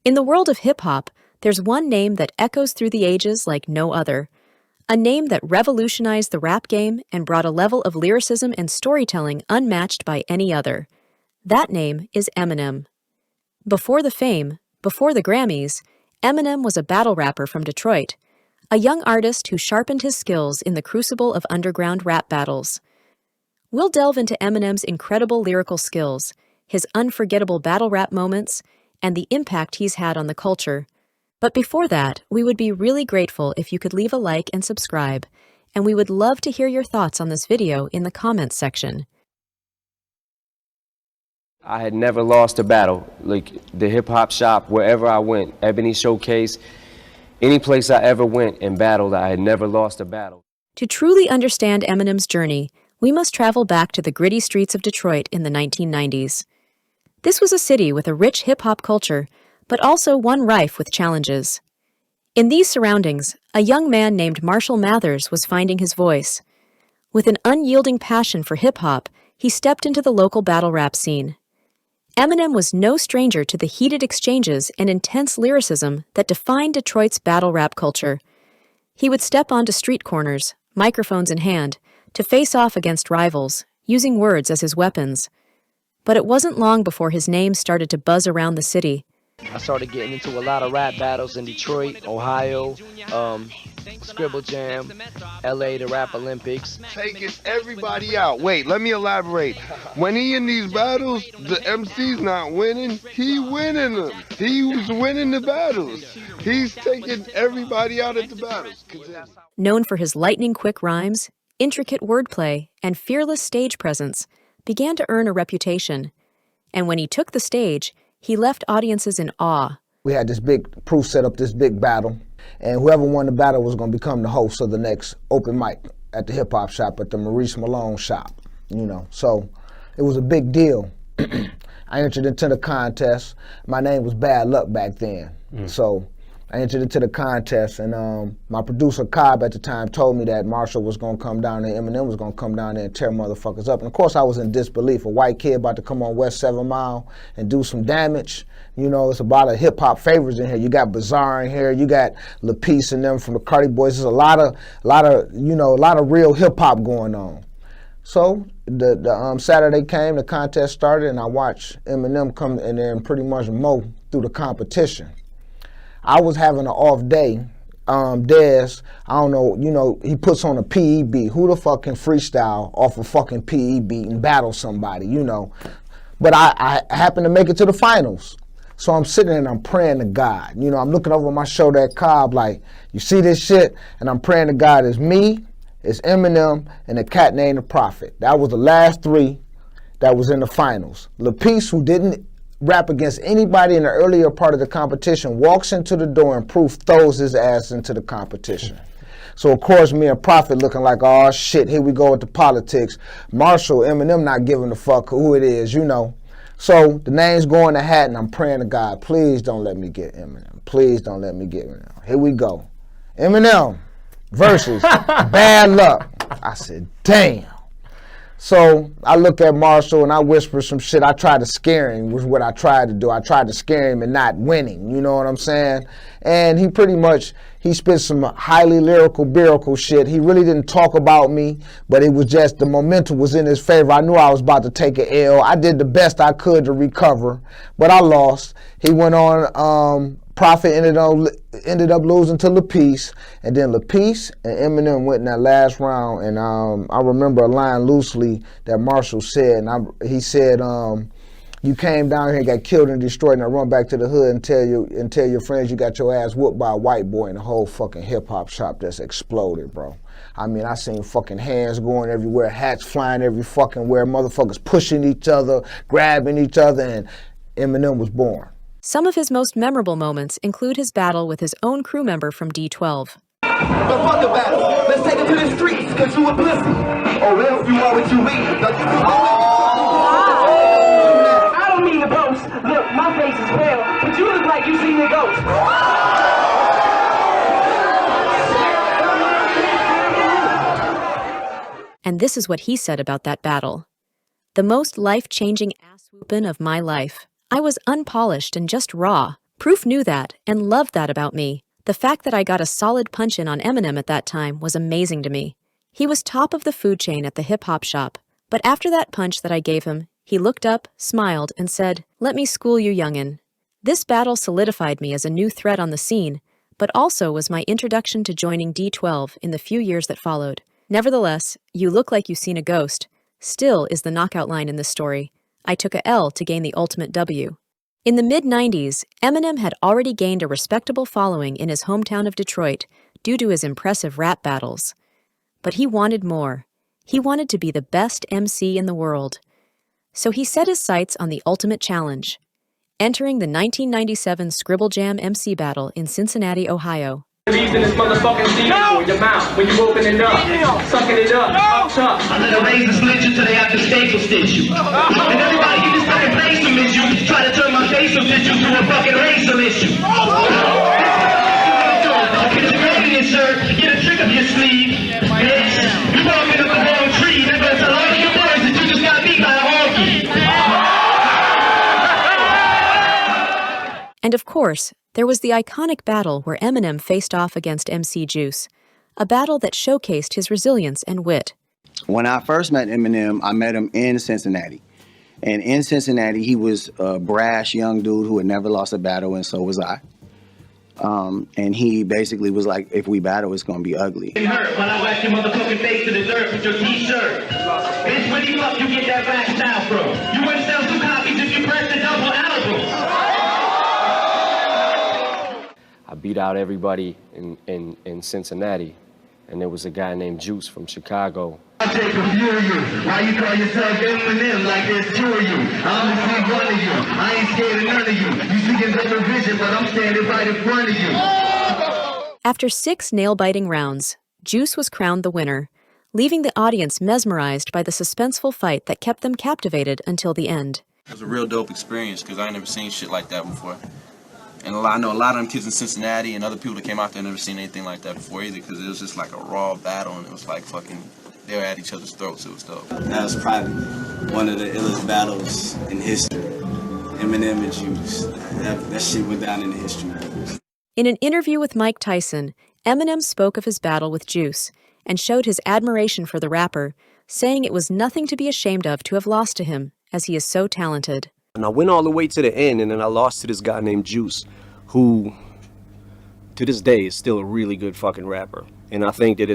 In the world of hip-hop, there's one name that echoes through the ages like no other. A name that revolutionized the rap game and brought a level of lyricism and storytelling unmatched by any other. That name is Eminem. Before the fame, before the Grammys, Eminem was a battle rapper from Detroit, a young artist who sharpened his skills in the crucible of underground rap battles. We'll delve into Eminem's incredible lyrical skills, his unforgettable battle rap moments, and the impact he's had on the culture. But before that, we would be really grateful if you could leave a like and subscribe, and we would love to hear your thoughts on this video in the comments section. I had never lost a battle. Like the hip hop shop, wherever I went, Ebony Showcase, any place I ever went and battled, I had never lost a battle. To truly understand Eminem's journey, we must travel back to the gritty streets of Detroit in the 1990s. This was a city with a rich hip-hop culture, but also one rife with challenges. In these surroundings, a young man named Marshall Mathers was finding his voice. With an unyielding passion for hip-hop, he stepped into the local battle rap scene. Eminem was no stranger to the heated exchanges and intense lyricism that defined Detroit's battle rap culture. He would step onto street corners, microphones in hand, to face off against rivals, using words as his weapons. But it wasn't long before his name started to buzz around the city. I started getting into a lot of rap battles in Detroit, Ohio, Scribble Jam, LA, the Rap Olympics. Taking everybody out. Wait, let me elaborate. When he in these battles, the MC's not winning, he winning them. He was winning the battles. He's taking everybody out at the battles. Known for his lightning-quick rhymes, intricate wordplay, and fearless stage presence, began to earn a reputation. And when he took the stage, he left audiences in awe. We had this big proof set up, this big battle, and whoever won the battle was going to become the host of the next open mic at the hip hop shop, at the Maurice Malone shop, So it was a big deal. I entered into the contest. My name was Bad Luck back then. So I entered into the contest, and my producer, Cobb, at the time told me that Marshall was going to come down there, Eminem was going to come down there and tear motherfuckers up. And of course, I was in disbelief. A white kid about to come on West 7 Mile and do some damage. It's about a hip-hop favorites in here. You got Bizarre in here. You got LaPiece and them from the Cardi Boys. There's a lot of real hip-hop going on. So the Saturday came, the contest started, and I watched Eminem come and then pretty much mow through the competition. I was having an off day. Dez, I don't know, he puts on a PE beat. Who the fuck can freestyle off a fucking PE beat and battle somebody, But I happened to make it to the finals. So I'm sitting there and I'm praying to God. I'm looking over my shoulder at Cobb like, you see this shit? And I'm praying to God, it's me, it's Eminem, and a cat named The Prophet. That was the last three that was in the finals. LaPiece, who didn't rap against anybody in the earlier part of the competition, walks into the door and Proof throws his ass into the competition. So of course me and Prophet looking like, oh shit, here we go with the politics. Marshall, Eminem not giving a fuck who it is, So the names go in the hat and I'm praying to God, please don't let me get Eminem. Please don't let me get Eminem. Here we go. Eminem versus Bad Luck. I said, damn. So I look at Marshall and I whisper some shit. I tried to scare him, was what I tried to do. I tried to scare him and not winning, you know what I'm saying? And he spit some highly lyrical shit. He really didn't talk about me, but it was just the momentum was in his favor. I knew I was about to take an L. I did the best I could to recover, but I lost. He went on, Prophet ended up losing to LaPiece, and then LaPiece and Eminem went in that last round, and I remember a line loosely that Marshall said, and he said, you came down here and got killed and destroyed, and I run back to the hood and tell your friends you got your ass whooped by a white boy, and the whole fucking hip-hop shop just exploded, bro. I mean, I seen fucking hands going everywhere, hats flying every fucking where, motherfuckers pushing each other, grabbing each other, and Eminem was born. Some of his most memorable moments include his battle with his own crew member from D12. But fuck the battle. Let's take it to the streets, cause you a pussy. Or else you are what you eat. I don't mean to boast. Look, my face is pale, but you look like you seen a ghost. And this is what he said about that battle. The most life-changing ass-whoopin' of my life. I was unpolished and just raw, Proof knew that and loved that about me. The fact that I got a solid punch in on Eminem at that time was amazing to me. He was top of the food chain at the hip-hop shop, but after that punch that I gave him, he looked up, smiled, and said, "Let me school you, youngin'." This battle solidified me as a new threat on the scene, but also was my introduction to joining D12 in the few years that followed. Nevertheless, "You look like you've seen a ghost" still is the knockout line in this story. I took a L to gain the ultimate W. In the mid-90s, Eminem had already gained a respectable following in his hometown of Detroit due to his impressive rap battles. But he wanted more. He wanted to be the best MC in the world. So he set his sights on the ultimate challenge, entering the 1997 Scribble Jam MC battle in Cincinnati, Ohio. Leaves in this motherfucking seed in your mouth when you open it up, sucking it up top. I'm gonna raise the stitch until they have to staple stitch you. And everybody get this fucking racial issue. Try to turn my facial issue to a fucking racial issue. Get your ready, sir. Get a trick up your sleeve. Bitch, you walking up the wrong tree. They're gonna tell all of your boys that you just got beat by a honky. And of course, there was the iconic battle where Eminem faced off against MC Juice, a battle that showcased his resilience and wit. When I first met Eminem, I met him in Cincinnati. And in Cincinnati, he was a brash young dude who had never lost a battle, and so was I. And he basically was like, if we battle, it's gonna be ugly. It hurt when I whacked your motherfucking face to the dirt with your t-shirt. Bitch, where the fuck you get that rap style from? You wouldn't sell 2 copies if you pressed a double album. I beat out everybody in Cincinnati, and there was a guy named Juice from Chicago. I take a few of you. Why you call yourself Eminem like there's 2 of you? I'm gonna see one of you. I ain't scared of none of you. You see in double vision, but I'm standing right in front of you. After 6 nail-biting rounds, Juice was crowned the winner, leaving the audience mesmerized by the suspenseful fight that kept them captivated until the end. It was a real dope experience because I ain't never seen shit like that before. And I know a lot of them kids in Cincinnati and other people that came out there never seen anything like that before either, because it was just like a raw battle and it was like fucking, they were at each other's throats. It was dope. That was probably one of the illest battles in history. Eminem and Juice. That shit went down in the history books. In an interview with Mike Tyson, Eminem spoke of his battle with Juice and showed his admiration for the rapper, saying it was nothing to be ashamed of to have lost to him, as he is so talented. And I went all the way to the end, and then I lost to this guy named Juice, who, to this day, is still a really good fucking rapper. And I think that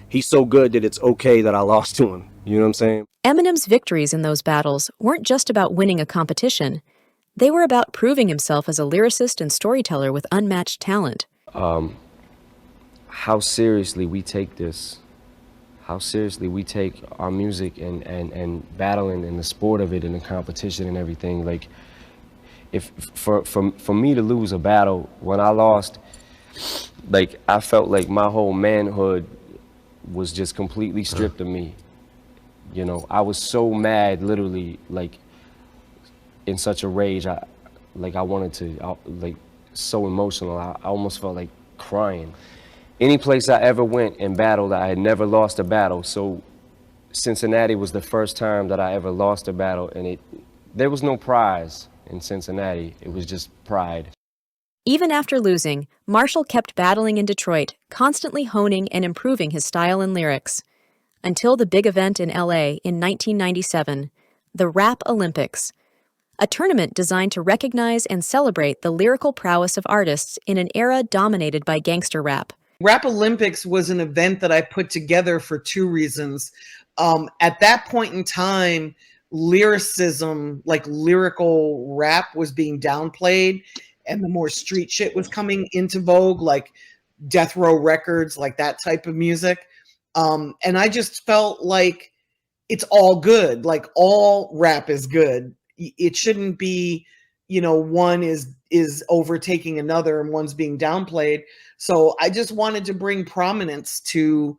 he's so good that it's okay that I lost to him. You know what I'm saying? Eminem's victories in those battles weren't just about winning a competition. They were about proving himself as a lyricist and storyteller with unmatched talent. How seriously we take this, how seriously we take our music and battling and the sport of it and the competition and everything. Like, if for me to lose a battle, when I lost, like, I felt like my whole manhood was just completely stripped of me. You know, I was so mad, literally, like, in such a rage. I wanted to, like, so emotional. I almost felt like crying. Any place I ever went and battled, I had never lost a battle. So Cincinnati was the first time that I ever lost a battle, and there was no prize in Cincinnati. It was just pride. Even after losing, Marshall kept battling in Detroit, constantly honing and improving his style and lyrics. Until the big event in LA in 1997, the Rap Olympics, a tournament designed to recognize and celebrate the lyrical prowess of artists in an era dominated by gangster rap. Rap Olympics was an event that I put together for 2 reasons. At that point in time, lyricism, like lyrical rap, was being downplayed, and the more street shit was coming into vogue, like Death Row Records, like that type of music. And I just felt like it's all good. Like, all rap is good. It shouldn't be, you know, one is overtaking another and one's being downplayed. So I just wanted to bring prominence to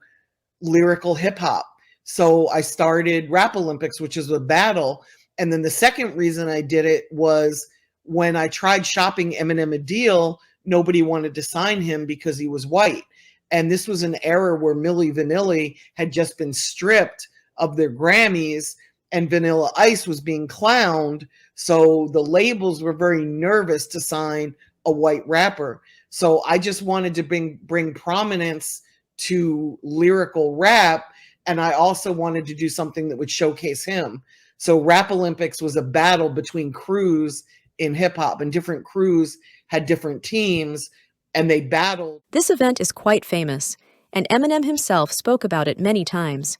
lyrical hip hop. So I started Rap Olympics, which is a battle. And then the second reason I did it was when I tried shopping Eminem a deal, nobody wanted to sign him because he was white. And this was an era where Milli Vanilli had just been stripped of their Grammys and Vanilla Ice was being clowned. So the labels were very nervous to sign a white rapper. So I just wanted to bring prominence to lyrical rap, and I also wanted to do something that would showcase him. So Rap Olympics was a battle between crews in hip hop, and different crews had different teams, and they battled. This event is quite famous, and Eminem himself spoke about it many times.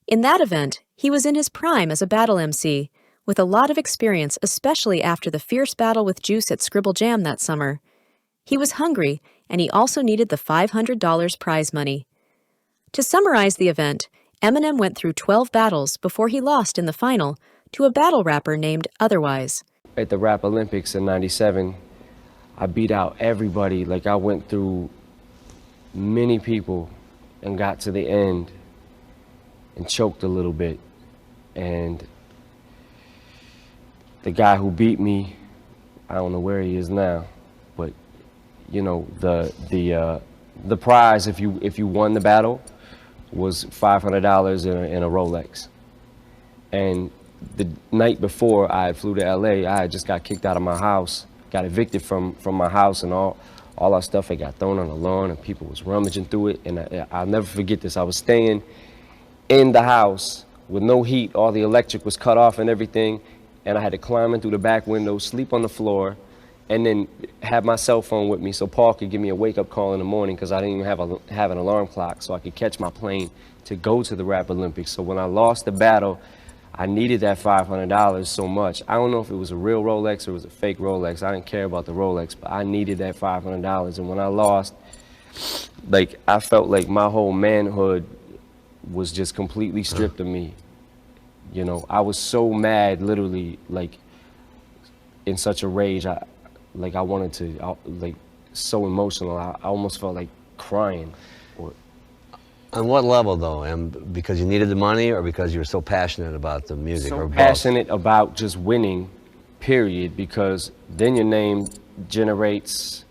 In that event, he was in his prime as a battle MC, with a lot of experience, especially after the fierce battle with Juice at Scribble Jam that summer. He was hungry, and he also needed the $500 prize money. To summarize the event, Eminem went through 12 battles before he lost in the final to a battle rapper named Otherwise. At the Rap Olympics in '97, I beat out everybody. Like, I went through many people and got to the end and choked a little bit. And the guy who beat me, I don't know where he is now, but you know, the prize if you won the battle was $500 in a Rolex. And the night before I flew to LA, I had just got kicked out of my house, got evicted from my house, and all our stuff had got thrown on the lawn, and people was rummaging through it. And I'll never forget this. I was staying in the house with no heat, all the electric was cut off and everything, and I had to climb in through the back window, sleep on the floor, and then have my cell phone with me so Paul could give me a wake-up call in the morning, because I didn't even have an alarm clock, so I could catch my plane to go to the Rap Olympics. So when I lost the battle, I needed that $500 so much. I don't know if it was a real Rolex or it was a fake Rolex. I didn't care about the Rolex, but I needed that $500. And when I lost, like, I felt like my whole manhood was just completely stripped of me. You know, I was so mad, literally, like, in such a rage. I wanted to, like, so emotional. I almost felt like crying. On what level, though? And because you needed the money, or because you were so passionate about the music, so or both? Passionate about just winning, period, because then your name generates.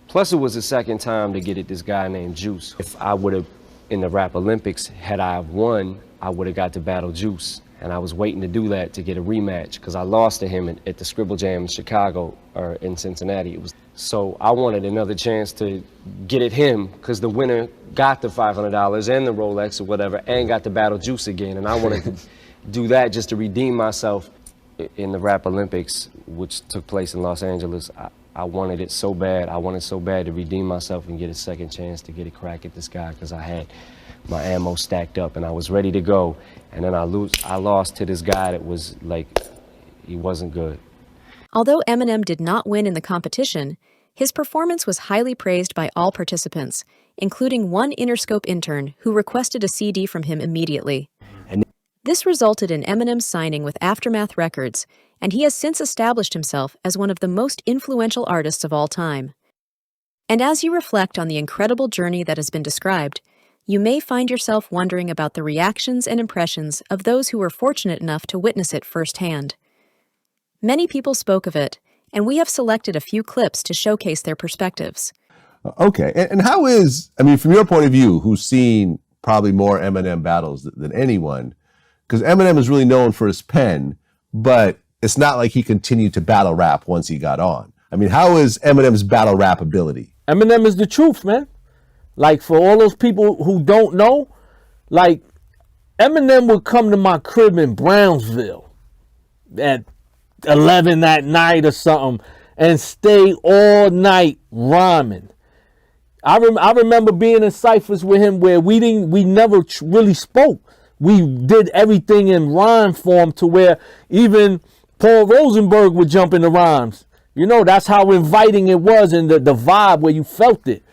Plus, it was the second time to get at this guy named Juice. If I would have, in the Rap Olympics, had I won, I would have got to battle Juice. And I was waiting to do that, to get a rematch, because I lost to him at the Scribble Jam in Chicago, or in Cincinnati. So I wanted another chance to get at him, because the winner got the $500 and the Rolex or whatever, and got to battle Juice again. And I wanted to do that just to redeem myself in the Rap Olympics, which took place in Los Angeles. I wanted it so bad. I wanted so bad to redeem myself and get a second chance to get a crack at this guy, because I had my ammo stacked up and I was ready to go. And then I lost to this guy that was like, he wasn't good. Although Eminem did not win in the competition, his performance was highly praised by all participants, including one Interscope intern who requested a CD from him immediately. This resulted in Eminem's signing with Aftermath Records, and he has since established himself as one of the most influential artists of all time. And as you reflect on the incredible journey that has been described, you may find yourself wondering about the reactions and impressions of those who were fortunate enough to witness it firsthand. Many people spoke of it, and we have selected a few clips to showcase their perspectives. Okay, and how is, I mean, from your point of view, who's seen probably more Eminem battles than anyone, because Eminem is really known for his pen, but it's not like he continued to battle rap once he got on. I mean, how is Eminem's battle rap ability? Eminem is the truth, man. Like, for all those people who don't know, like, Eminem would come to my crib in Brownsville at 11 at night or something and stay all night rhyming. I remember being in ciphers with him where we never really spoke. We did everything in rhyme form, to where even Paul Rosenberg would jump in the rhymes. You know, that's how inviting it was, and the vibe where you felt it.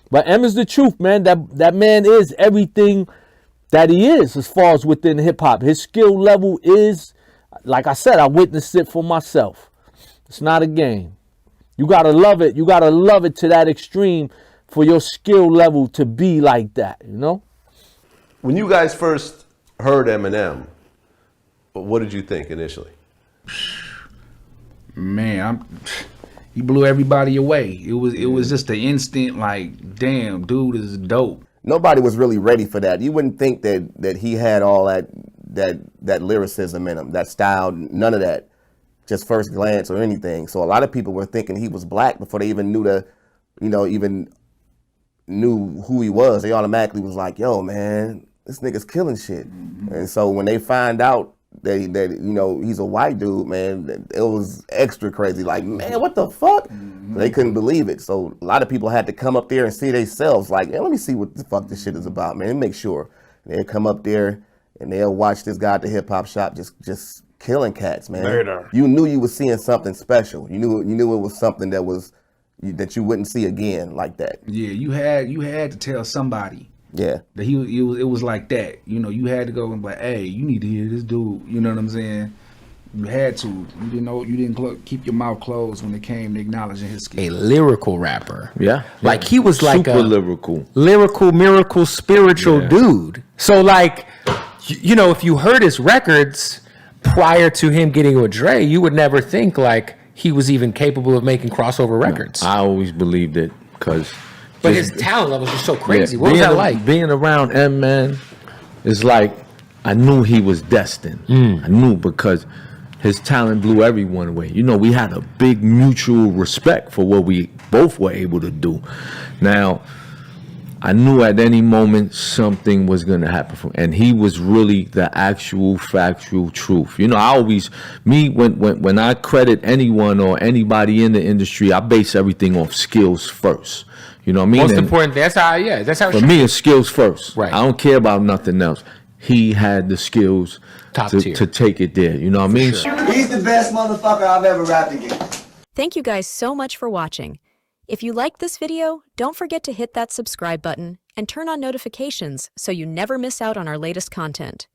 But M is the truth, man. That man is everything that he is as far as within hip hop. His skill level is, like I said, I witnessed it for myself. It's not a game. You gotta love it. You gotta love it to that extreme for your skill level to be like that, you know? When you guys first heard Eminem, what did you think initially? Man, he blew everybody away. It was just the instant, like, damn, dude is dope. Nobody was really ready for that. You wouldn't think that he had all that lyricism in him, that style, none of that. just first glance or anything. So a lot of people were thinking he was black before they even knew even knew who he was. They automatically was like, yo, man, this nigga's killing shit. And so when they find out that he's a white dude, man, it was extra crazy. Like, man, what the fuck? They couldn't believe it. So a lot of people had to come up there and see themselves. Like, hey, let me see what the fuck this shit is about, man. And make sure. And they'll come up there and they'll watch this guy at the hip hop shop just killing cats, man. Murder. You knew you was seeing something special. You knew it was something that you wouldn't see again like that. Yeah, you had to tell somebody. Yeah. That it was like that. You had to go and be like, hey, you need to hear this dude. You know what I'm saying? You had to. You didn't keep your mouth closed when it came to acknowledging his skill. A lyrical rapper. Yeah. Like he was like super a lyrical, miracle, spiritual dude. So like, if you heard his records prior to him getting with Dre, you would never think like he was even capable of making crossover records. I always believed it because. But his talent levels were so crazy. Yeah, what was that like? Being around M, man, it's like I knew he was destined. I knew because his talent blew everyone away. We had a big mutual respect for what we both were able to do. Now, I knew at any moment something was going to happen for him. And he was really the actual factual truth. I always, when I credit anyone or anybody in the industry, I base everything off skills first. You know what I mean? Most important, that's how for me, it's skills first. Right. I don't care about nothing else. He had the skills to take it there. You know what I mean? Sure. He's the best motherfucker I've ever rapped against. Thank you guys so much for watching. If you liked this video, don't forget to hit that subscribe button and turn on notifications so you never miss out on our latest content.